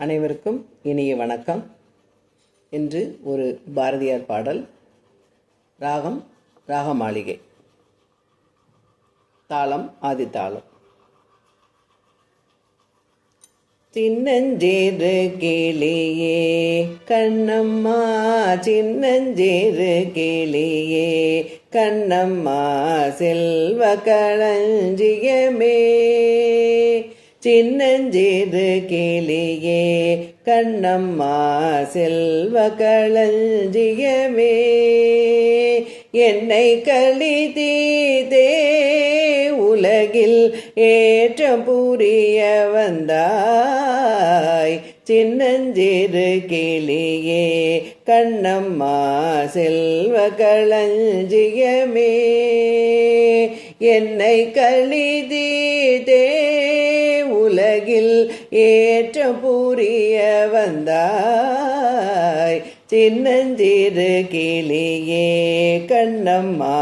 அனைவருக்கும் இனிய வணக்கம். இன்று ஒரு பாரதியார் பாடல். ராகம் ராகமாளிகை, தாளம் ஆதித்தாளம். சின்னஞ்சேறு கிளியே கண்ணம்மா, சின்னஞ்சேறு கிளியே கண்ணம்மா, செல்வ களஞ்சியமே. சின்னஞ்சேறு கிளியே கண்ணம்மா, செல்வ களஞ்சியமே. என்னை கலிதீதே உலகில் ஏற்றம் புரிய வந்தாய். சின்னஞ்சேறு கிளியே கண்ணம்மா, செல்வ களஞ்சியமே. என்னை கலிதீதே உலகில் ஏற்றம் புரிய வந்தாய். சின்னஞ்சேறு கிளியே கண்ணம்மா,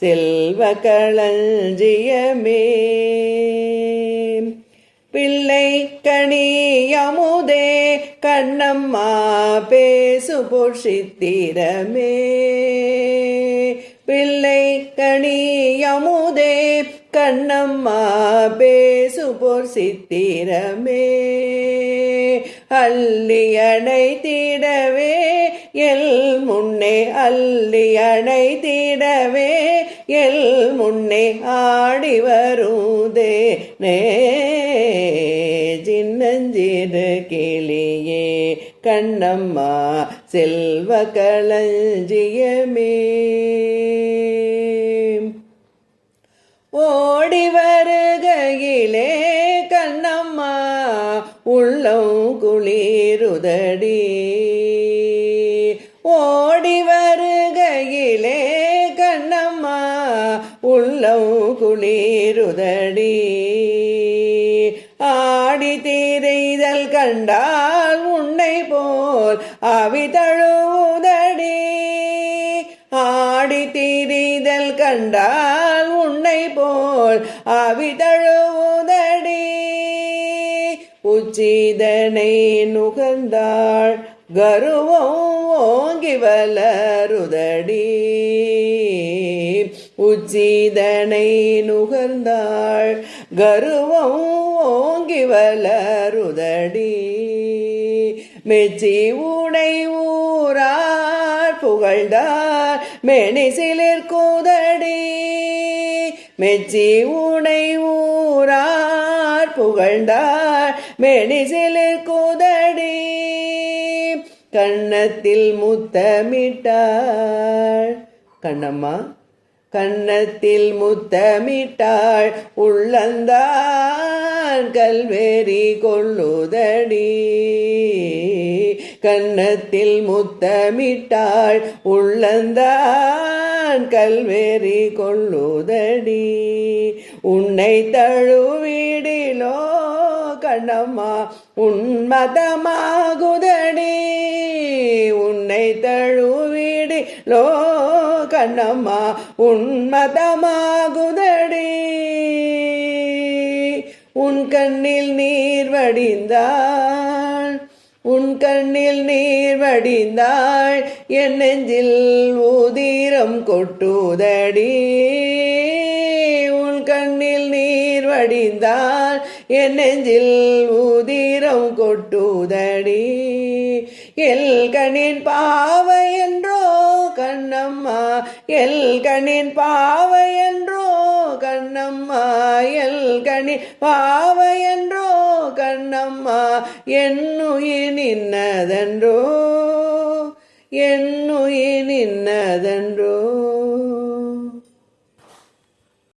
செல்வ களஞ்சியமே. பிள்ளை கனியமுதே கண்ணம்மா, பேசு பொற்சித்திரமே. பிள்ளை கனியமுதே கண்ணம்மா, பேசு பொற்சித்திரமே. அள்ளி அணைத்திடவே எல் முன்னே, அள்ளி அணைத்திடவே எல் முன்னே ஆடி வருதே நே. சின்னஞ்சேறு கிளியே கண்ணம்மா, செல்வ களஞ்சியமே. ஓடி வருகையிலே கண்ணம்மா, உள்ளம் குளிருதடி. ஓடி வருகையிலே கண்ணம்மா, உள்ளம் குளிருதடி. ஆடி திரைதல் கண்டால் உன்னை போல் அவி தழுவுதடி. ஆடி திரிதல் கண்டால் உன்னை போல் அவி தழுவுதடி. உச்சிதனை நுகர்ந்தாள் கருவம் ஓங்கி வளருதடி. உச்சிதனை நுகர்ந்தாள் கருவம் ஓங்கி வளருதடி. மெச்சி உனை ஊரார் புகழ்ந்தார் மெனிசிலிர் கூதடி. மெச்சி உனை ஊரார் புகழ்ந்தார் மெனிசிலிர் கூதடி. கன்னத்தில் முத்தமிட்டாள் கண்ணம்மா, கன்னத்தில் முத்தமிட்டாள் உள்ளந்தான் கல்வேரி கொள்ளுதடி. கன்னத்தில் முத்தமிட்டாள் உள்ளந்தான் கல்வேரி கொள்ளுதடி. உன்னை தழுவிடிலோ கண்ணம்மா, உன்மதமாகுதடி. உன்னை தழுவிடிலோ கண்ணம்மா, உன்மதமாகுதடி. உன் கண்ணில் நீர் வடிந்தாள், உன் கண்ணில் நீர் வடிந்தாள், என் நெஞ்சில் உதிரம் கொட்டுதடி. உன் கண்ணில் நீர் வடிந்தாள், என் நெஞ்சில் உதிரம் கொட்டுதடி. எல் கண்ணின் பாவை என்றோ கண்ணம்மா, எல் கண்ணின் பாவை என்றோ கண்ணம்மா, எல் கண்ணின் பாவை என்றோ கண்ணம்மா, என்னுயிர் நின்னதென்றோ, என்னுயிர் நின்னதென்றோ.